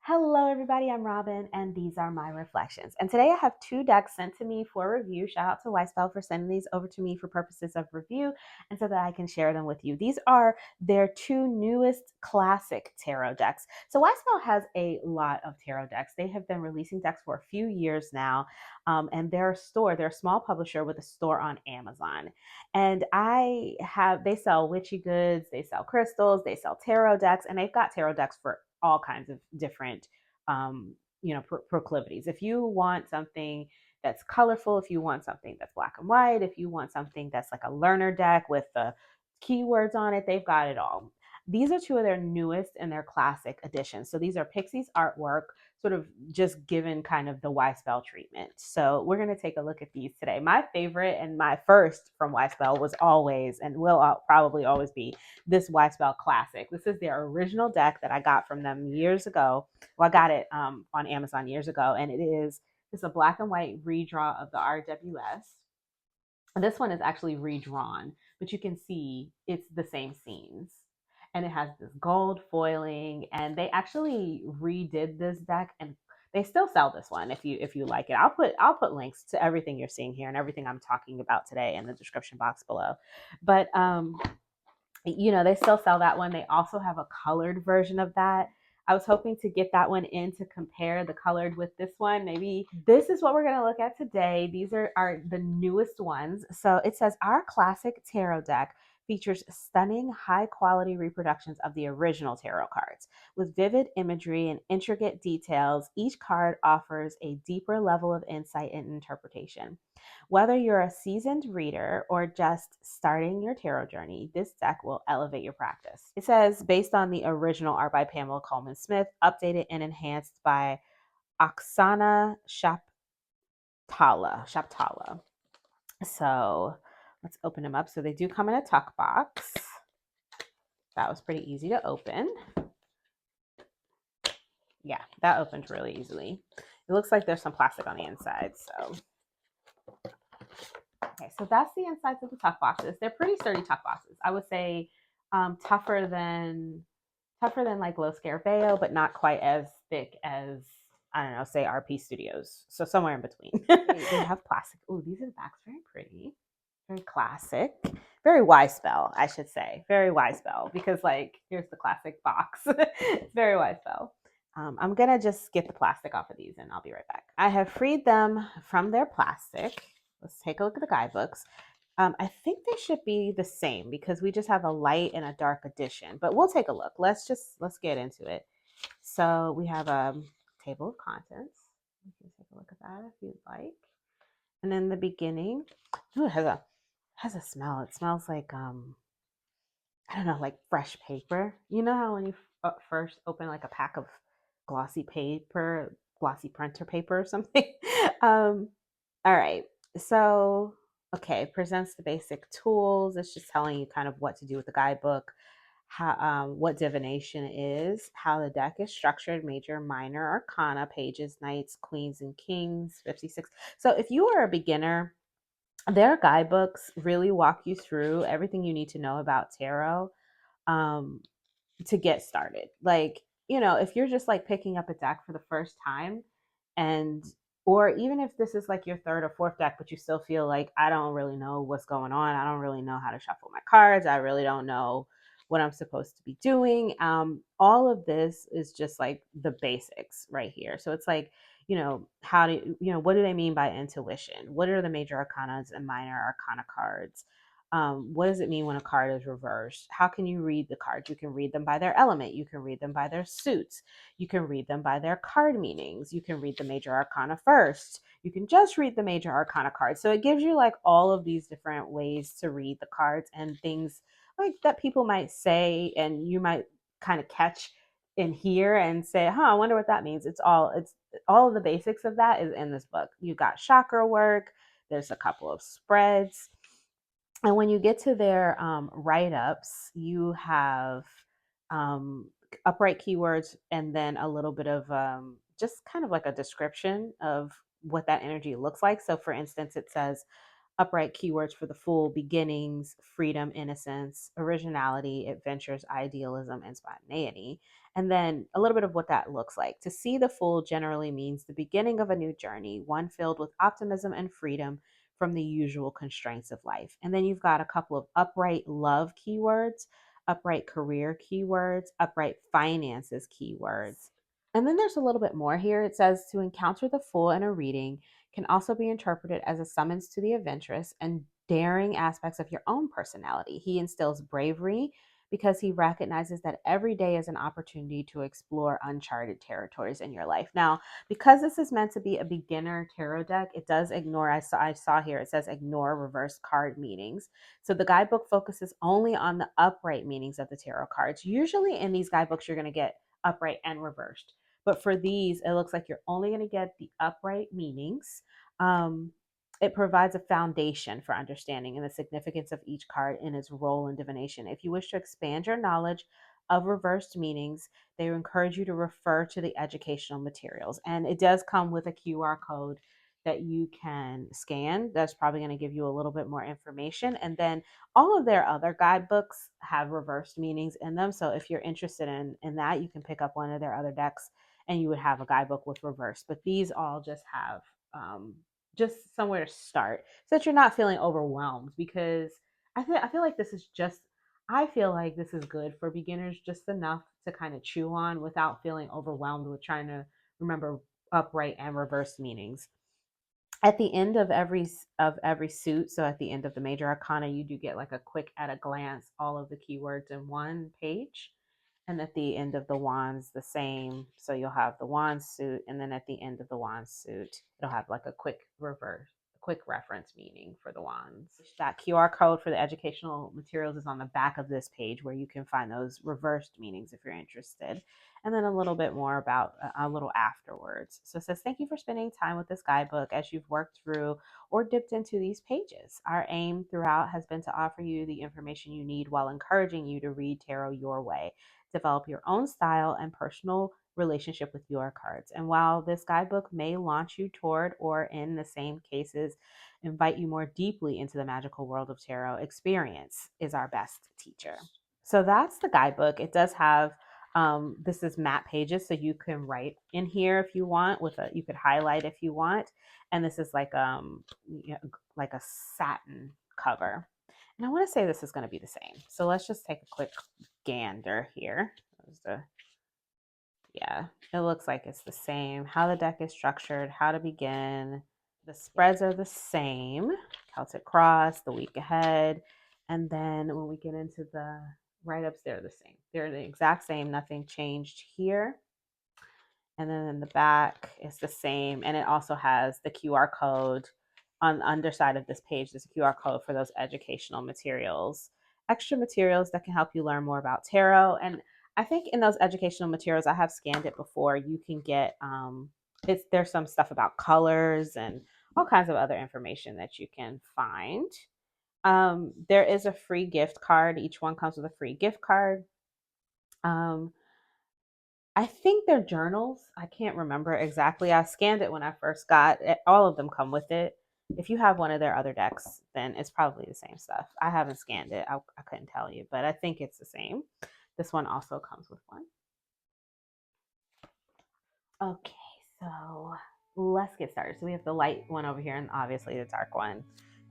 Hello, everybody. I'm Robin, and these are my reflections. And today I have two decks sent to me for review. Shout out to Wyspell for sending these over to me for purposes of review and so that I can share them with you. These are their two newest classic tarot decks. So, Wyspell has a lot of tarot decks. They have been releasing decks for a few years now, and they're they're a small publisher with a store on Amazon. And they sell witchy goods, they sell crystals, they sell tarot decks, and they've got tarot decks for all kinds of different, proclivities. If you want something that's colorful, if you want something that's black and white, if you want something that's like a learner deck with the keywords on it, they've got it all. These are two of their newest and their classic editions. So these are Pixie's artwork, sort of just given kind of the Wyspell treatment. So we're going to take a look at these today. My favorite and my first from Wyspell was always and will probably always be this Wyspell Classic. This is their original deck that I got from them years ago. Well, I got it on Amazon years ago, and it's a black and white redraw of the RWS. This one is actually redrawn, but you can see it's the same scenes. And it has this gold foiling, and they actually redid this deck, and they still sell this one if you like it. I'll put links to everything you're seeing here and everything I'm talking about today in the description box below. But they still sell that one. They also have a colored version of that. I was hoping to get that one in to compare the colored with this one. Maybe this is what we're going to look at today. These are the newest ones. So it says our classic tarot deck features stunning high quality reproductions of the original tarot cards. With vivid imagery and intricate details, each card offers a deeper level of insight and interpretation. Whether you're a seasoned reader or just starting your tarot journey, this deck will elevate your practice. It says, based on the original art by Pamela Coleman Smith, updated and enhanced by Oksana Shaptala. So let's open them up. So they do come in a tuck box. That was pretty easy to open. Yeah, that opened really easily. It looks like there's some plastic on the inside, so okay, so that's the insides of the tuck boxes. They're pretty sturdy tuck boxes. I would say tougher than like Low Scarabeo, but not quite as thick as, I don't know, say RP Studios. So somewhere in between. They have plastic. Oh, these are the backs. Very pretty. Very classic. Very Wyspell, I should say. Very Wyspell, because like here's the classic box. It's very Wyspell. I'm gonna just get the plastic off of these and I'll be right back. I have freed them from their plastic. Let's take a look at the guidebooks. I think they should be the same because we just have a light and a dark edition, but we'll take a look. Let's get into it. So we have a table of contents. You can take a look at that if you'd like. And in the beginning, ooh, it has a smell. It smells like I don't know, like fresh paper. You know how when you first open like a pack of glossy paper, glossy printer paper or something. All right. So, okay, presents the basic tools. It's just telling you kind of what to do with the guidebook, how what divination is, how the deck is structured, major, minor, arcana, pages, knights, queens, and kings, 56. So if you are a beginner, their guidebooks really walk you through everything you need to know about tarot um, to get started. Like, if you're just like picking up a deck for the first time, and or even if this is like your third or fourth deck, but you still feel like, I don't really know what's going on. I don't really know how to shuffle my cards. I really don't know what I'm supposed to be doing. All of this is just like the basics right here. So it's like, what do they mean by intuition? What are the major arcanas and minor arcana cards? What does it mean when a card is reversed? How can you read the cards? You can read them by their element. You can read them by their suits. You can read them by their card meanings. You can read the major arcana first. You can just read the major arcana cards. So it gives you like all of these different ways to read the cards and things like that people might say, and you might kind of catch in here and say, I wonder what that means. It's all of the basics of that is in this book. You got chakra work. There's a couple of spreads. And when you get to their write-ups, you have upright keywords and then a little bit of just kind of like a description of what that energy looks like. So for instance, it says upright keywords for the full: beginnings, freedom, innocence, originality, adventures, idealism, and spontaneity. And then a little bit of what that looks like. To see the full generally means the beginning of a new journey, one filled with optimism and freedom from the usual constraints of life. And then you've got a couple of upright love keywords, upright career keywords, upright finances keywords. And then there's a little bit more here. It says to encounter the full in a reading can also be interpreted as a summons to the adventurous and daring aspects of your own personality. He instills bravery because he recognizes that every day is an opportunity to explore uncharted territories in your life. Now, because this is meant to be a beginner tarot deck, it does ignore, I saw here, it says ignore reverse card meanings. So the guidebook focuses only on the upright meanings of the tarot cards. Usually in these guidebooks, you're going to get upright and reversed. But for these, it looks like you're only going to get the upright meanings. It provides a foundation for understanding and the significance of each card in its role in divination. If you wish to expand your knowledge of reversed meanings, they encourage you to refer to the educational materials. And it does come with a QR code that you can scan. That's probably going to give you a little bit more information. And then all of their other guidebooks have reversed meanings in them. So if you're interested in that, you can pick up one of their other decks and you would have a guidebook with reverse. But these all just have just somewhere to start so that you're not feeling overwhelmed, because I feel like this is just, I feel like this is good for beginners, just enough to kind of chew on without feeling overwhelmed with trying to remember upright and reverse meanings. At the end of every suit, so at the end of the major arcana, you do get like a quick at a glance all of the keywords in one page. And at the end of the wands, the same. So you'll have the wand suit, and then at the end of the wand suit, it'll have like a quick reference meaning for the wands. That QR code for the educational materials is on the back of this page, where you can find those reversed meanings if you're interested. And then a little bit more about a little afterwards. So it says, thank you for spending time with this guidebook as you've worked through or dipped into these pages. Our aim throughout has been to offer you the information you need while encouraging you to read tarot your way. Develop your own style and personal relationship with your cards. And while this guidebook may launch you toward, or in the same cases, invite you more deeply into the magical world of tarot, experience is our best teacher. So that's the guidebook. It does have this is map pages, so you can write in here if you want. You could highlight if you want. And this is like like a satin cover. And I want to say this is going to be the same. So let's just take a quick gander here. Yeah, it looks like it's the same. How the deck is structured, how to begin. The spreads are the same. Celtic Cross, the week ahead. And then when we get into the write-ups, they're the same. They're the exact same. Nothing changed here. And then in the back, it's the same. And it also has the QR code on the underside of this page. There's a QR code for those educational materials, extra materials that can help you learn more about tarot. And I think in those educational materials, I have scanned it before. You can get there's some stuff about colors and all kinds of other information that you can find. There is a free gift card. Each one comes with a free gift card. I think they're journals. I can't remember exactly. I scanned it when I first got it. All of them come with it. If you have one of their other decks, then it's probably the same stuff. I haven't scanned it. I couldn't tell you, but I think it's the same. This one also comes with one. Okay, so let's get started. So we have the light one over here, and obviously the dark one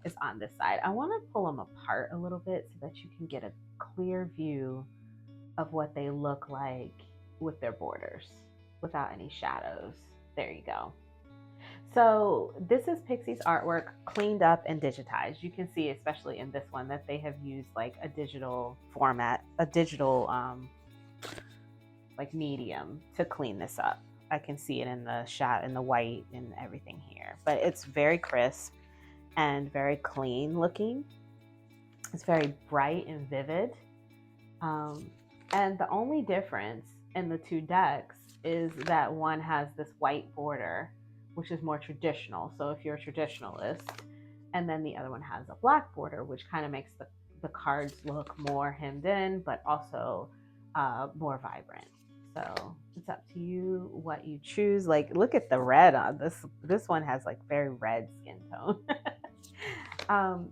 is on this side. I want to pull them apart a little bit so that you can get a clear view of what they look like with their borders without any shadows. There you go. So this is Pixie's artwork cleaned up and digitized. You can see, especially in this one, that they have used like a digital format, a digital like medium to clean this up. I can see it in the shot, in the white and everything here, but it's very crisp and very clean looking. It's very bright and vivid. And the only difference in the two decks is that one has this white border, which is more traditional. So if you're a traditionalist, and then the other one has a black border, which kind of makes the cards look more hemmed in, but also more vibrant. So it's up to you what you choose. Like, look at the red on this. This one has like very red skin tone.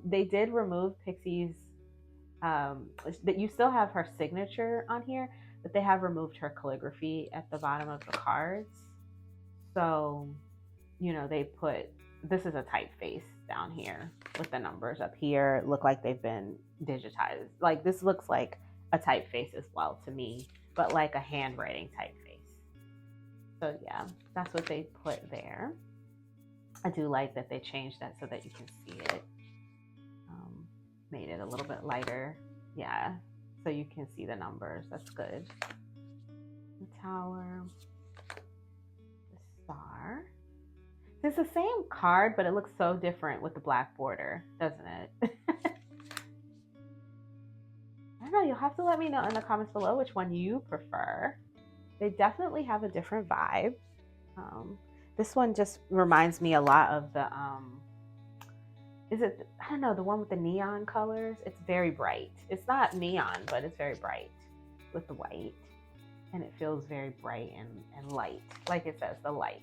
They did remove Pixie's, that you still have her signature on here, but they have removed her calligraphy at the bottom of the cards. So, you know, they put, this is a typeface down here with the numbers up here. Look like they've been digitized. Like this looks like a typeface as well to me, but like a handwriting typeface. So yeah, that's what they put there. I do like that they changed that so that you can see it. Made it a little bit lighter. Yeah, so you can see the numbers. That's good. The tower, the star. It's the same card, but it looks so different with the black border, doesn't it? I don't know. You'll have to let me know in the comments below which one you prefer. They definitely have a different vibe. This one just reminds me a lot of the, is it, I don't know, the one with the neon colors? It's very bright. It's not neon, but it's very bright with the white. And it feels very bright and light, like it says, the light.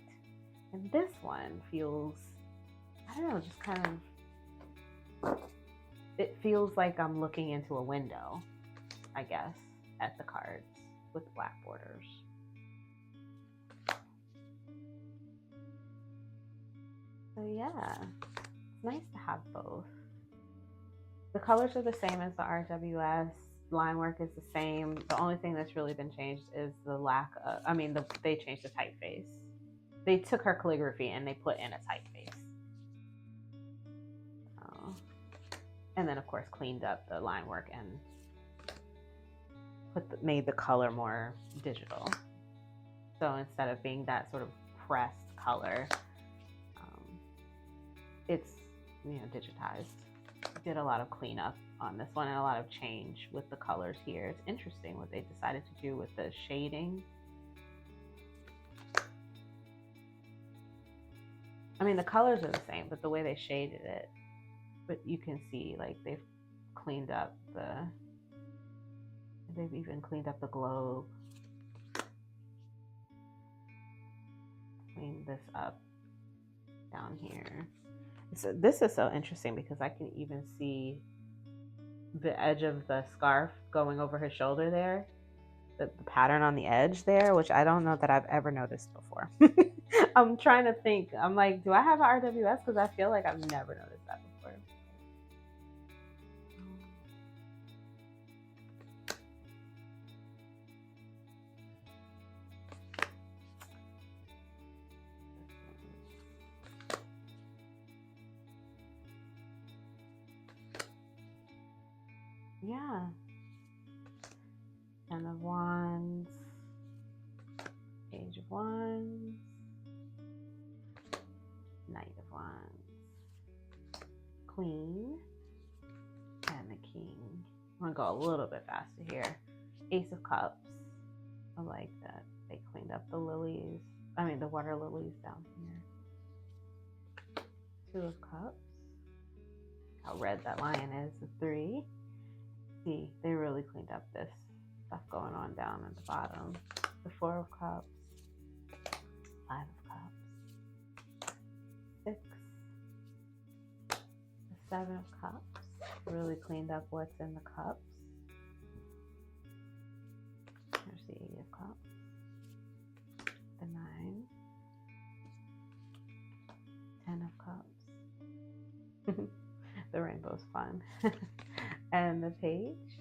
And this one feels, I don't know, just kind of, it feels like I'm looking into a window, I guess, at the cards with black borders. So yeah, it's nice to have both. The colors are the same as the RWS. Line work is the same. The only thing that's really been changed is the lack of, they changed the typeface. They took her calligraphy and they put in a typeface. And then of course cleaned up the line work and made the color more digital. So instead of being that sort of pressed color, it's, you know, digitized. Did a lot of cleanup on this one and a lot of change with the colors here. It's interesting what they decided to do with the shading. I mean, the colors are the same, but the way they shaded it, but you can see like they've cleaned up they've even cleaned up the globe. Clean this up down here. So this is so interesting because I can even see the edge of the scarf going over his shoulder there, the pattern on the edge there, which I don't know that I've ever noticed before. I'm trying to think. I'm like, do I have an RWS? Because I feel like I've never noticed that before. Yeah. 10 of Wands, Page of Wands, Knight of Wands, Queen, and the King. I'm gonna go a little bit faster here. Ace of Cups. I like that they cleaned up the lilies. The water lilies down here. 2 of Cups. How red that lion is. The 3. See, they really cleaned up this stuff going on down at the bottom. The 4 of Cups. 5 of Cups. 6. The 7 of Cups. Really cleaned up what's in the cups. There's the 8 of Cups. The 9. 10 of Cups. The rainbow's fun. And the Page.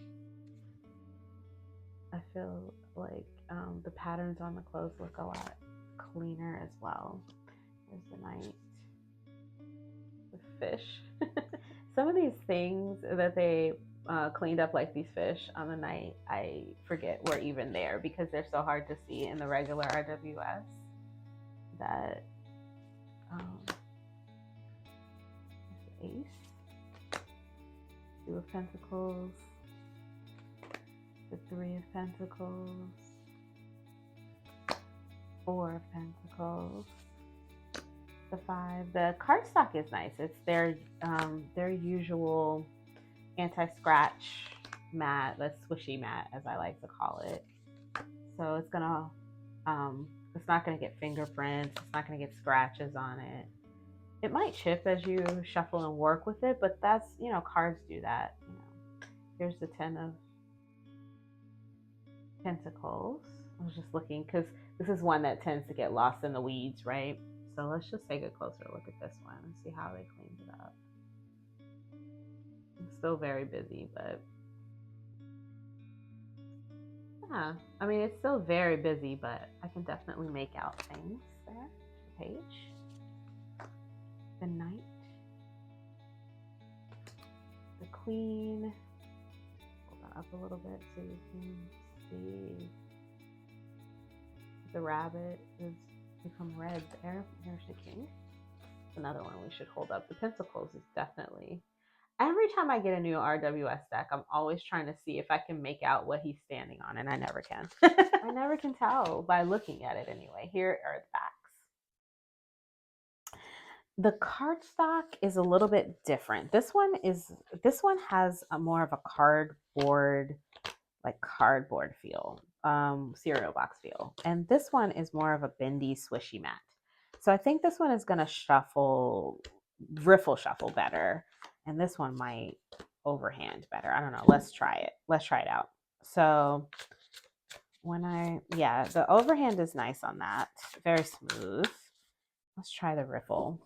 I feel like the patterns on the clothes look a lot cleaner as well. There's the Knight. The fish. Some of these things that they cleaned up, like these fish on the Knight, I forget were even there because they're so hard to see in the regular RWS that the Ace, 2 of Pentacles, the 3 of Pentacles, 4 of Pentacles, the 5. The cardstock is nice. It's their usual anti-scratch matte, the swishy matte as I like to call it. So it's gonna it's not gonna get fingerprints, it's not gonna get scratches on it. It might chip as you shuffle and work with it, but that's, cards do that. Here's the 10 of Pentacles. I was just looking because this is one that tends to get lost in the weeds, right? So let's just take a closer look at this one and see how they cleaned it up. I'm still very busy, but yeah, I mean, it's still very busy, but I can definitely make out things there. The page, the knight, the queen. Hold that up a little bit so you can see the rabbit has become red there. There's the king. Another one we should hold up. The Pentacles is definitely. Every time I get a new RWS deck, I'm always trying to see if I can make out what he's standing on, and I never can. I never can tell by looking at it anyway. Here are the backs. The cardstock is a little bit different. This one has a more of a cardboard feel, cereal box feel, and this one is more of a bendy, swishy mat. So I think this one is gonna riffle shuffle better, and this one might overhand better. I don't know. Let's try it. Let's try it out. So the overhand is nice on that. Very smooth. Let's try the riffle.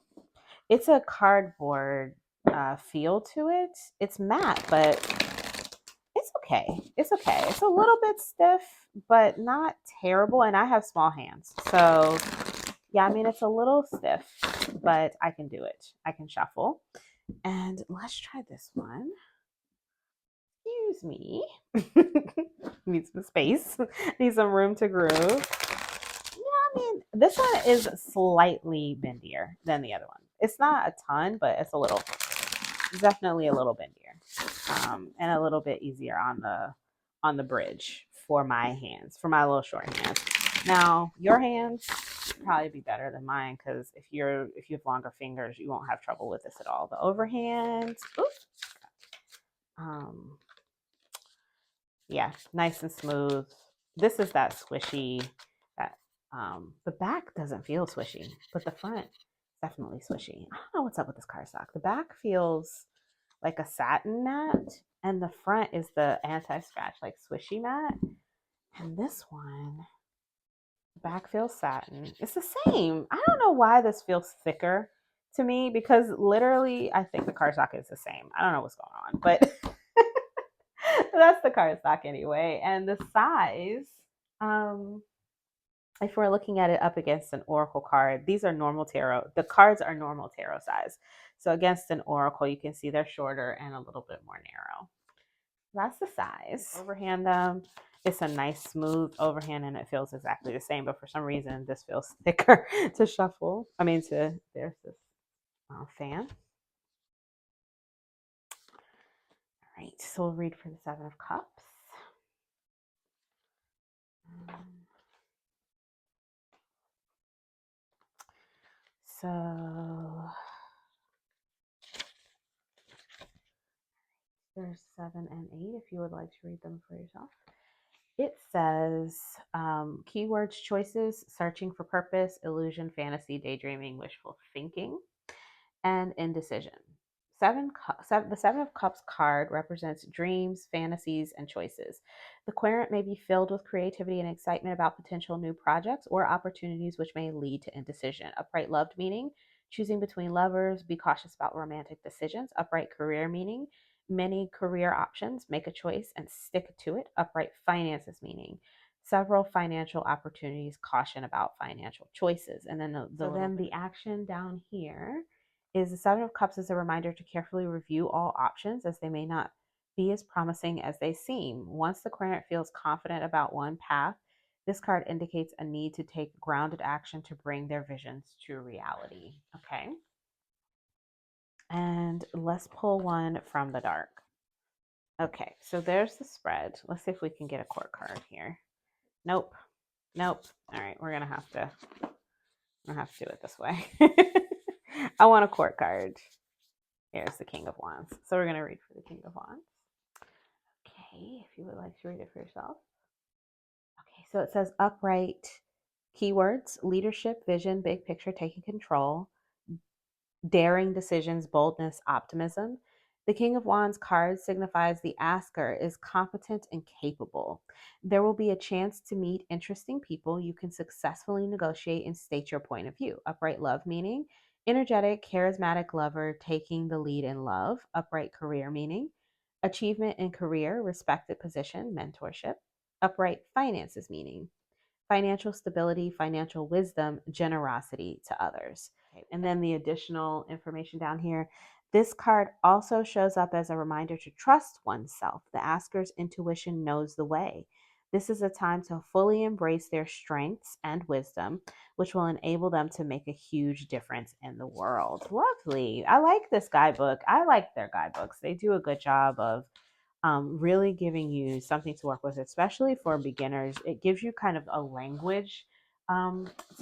It's a cardboard feel to it. It's matte, but it's okay. It's okay. It's a little bit stiff, but not terrible. And I have small hands. So, yeah, I mean, it's a little stiff, but I can do it. I can shuffle. And let's try this one. Excuse me. Need some space. Need some room to groove. Yeah, I mean, this one is slightly bendier than the other one. It's not a ton, but it's definitely a little bendier, and a little bit easier on the bridge for my hands, for my little short hands. Now, your hands would probably be better than mine because if you have longer fingers, you won't have trouble with this at all. The overhand, yeah, nice and smooth. This is that swishy. That the back doesn't feel swishy, but the front definitely swishy. I don't know what's up with this cardstock. The back feels like a satin mat, and the front is the anti-scratch, like swishy mat. And this one, the back feels satin. It's the same. I don't know why this feels thicker to me because literally I think the cardstock is the same. I don't know what's going on, but that's the cardstock anyway. And the size, if we're looking at it up against an oracle card, these are normal tarot. The cards are normal tarot size. So against an oracle, you can see they're shorter and a little bit more narrow. That's the size. Overhand them. It's a nice smooth overhand and it feels exactly the same, but for some reason this feels thicker to shuffle. There's this fan. All right, so we'll read for the Seven of Cups. So there's 7 and 8 if you would like to read them for yourself. It says keywords, choices, searching for purpose, illusion, fantasy, daydreaming, wishful thinking, and indecision. The Seven of Cups card represents dreams, fantasies, and choices. The querent may be filled with creativity and excitement about potential new projects or opportunities which may lead to indecision. Upright loved meaning, choosing between lovers, be cautious about romantic decisions. Upright career meaning, many career options, make a choice and stick to it. Upright finances meaning, several financial opportunities, caution about financial choices. And then the action down here is the Seven of Cups is a reminder to carefully review all options as they may not be as promising as they seem. Once the querent feels confident about one path, this card indicates a need to take grounded action to bring their visions to reality. Okay. And let's pull one from the dark. Okay, so there's the spread. Let's see if we can get a court card here. Nope. All right, we're gonna have to do it this way. I want a court card. Here's the King of Wands. So we're gonna read for the King of Wands. Okay, if you would like to read it for yourself. Okay, so it says upright keywords, leadership, vision, big picture, taking control, daring decisions, boldness, optimism. The King of Wands card signifies the asker is competent and capable. There will be a chance to meet interesting people. You can successfully negotiate and state your point of view. Upright love meaning energetic, charismatic lover taking the lead in love. Upright career meaning achievement in career, respected position, mentorship. Upright finances meaning financial stability, financial wisdom, generosity to others. Okay. And then the additional information down here. This card also shows up as a reminder to trust oneself. The asker's intuition knows the way. This is a time to fully embrace their strengths and wisdom, which will enable them to make a huge difference in the world. Lovely. I like this guidebook. I like their guidebooks. They do a good job of really giving you something to work with, especially for beginners. It gives you kind of a language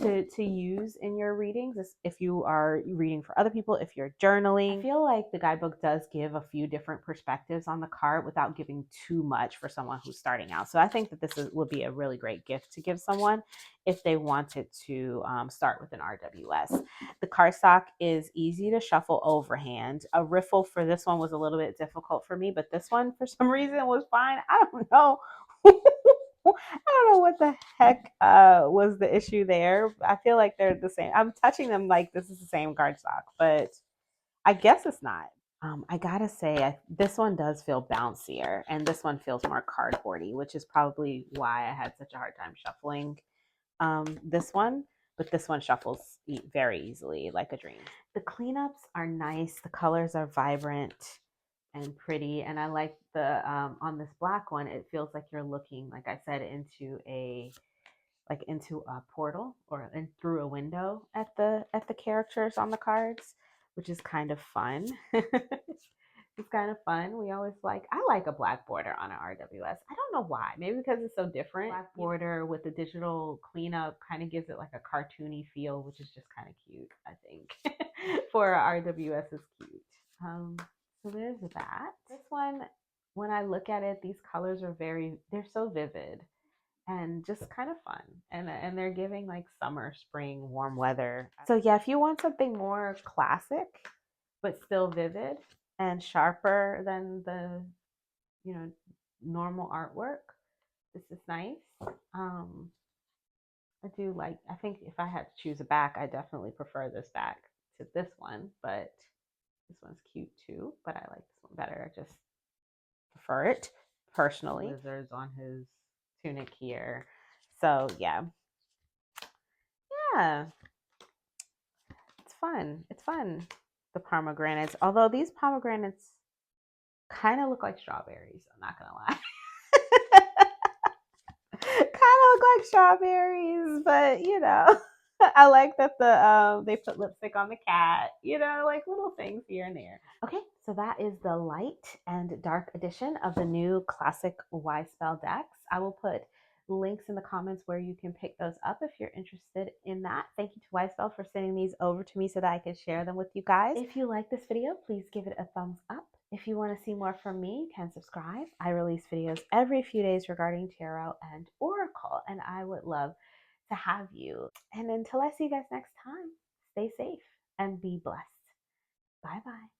to use in your readings if you are reading for other people, if you're journaling. I feel like the guidebook does give a few different perspectives on the card without giving too much for someone who's starting out. So I think that would be a really great gift to give someone if they wanted to start with an RWS. The cardstock is easy to shuffle overhand. A riffle for this one was a little bit difficult for me, but this one for some reason was fine. I don't know. I don't know what the heck was the issue there. I feel like they're the same. I'm touching them like this is the same cardstock, but I guess it's not. I gotta say, this one does feel bouncier, and this one feels more cardboardy, which is probably why I had such a hard time shuffling this one. But this one shuffles very easily, like a dream. The cleanups are nice. The colors are vibrant and pretty, and I like the on this black one. It feels like you're looking, like I said, into a portal or through a window at the characters on the cards, which is kind of fun. It's kind of fun. I like a black border on an RWS. I don't know why. Maybe because it's so different. Black border with the digital cleanup kind of gives it like a cartoony feel, which is just kind of cute, I think. For a RWS is cute. So there's that. This one, when I look at it, these colors are they're so vivid and just kind of fun. And they're giving like summer, spring, warm weather. So yeah, if you want something more classic but still vivid and sharper than the, normal artwork, this is nice. I think if I had to choose a back, I definitely prefer this back to this one, but this one's cute too, but I like this one better. I just prefer it personally. Lizards on his tunic here. So yeah. It's fun. It's fun. The pomegranates. Although these pomegranates kind of look like strawberries, I'm not gonna lie. Kind of look like strawberries, but I like that they put lipstick on the cat, like little things here and there. Okay, so that is the light and dark edition of the new classic Wyspell decks. I will put links in the comments where you can pick those up if you're interested in that. Thank you to Wyspell for sending these over to me so that I can share them with you guys. If you like this video, please give it a thumbs up. If you want to see more from me, you can subscribe. I release videos every few days regarding tarot and oracle, and I would love to have you. And until I see you guys next time, stay safe and be blessed. Bye-bye.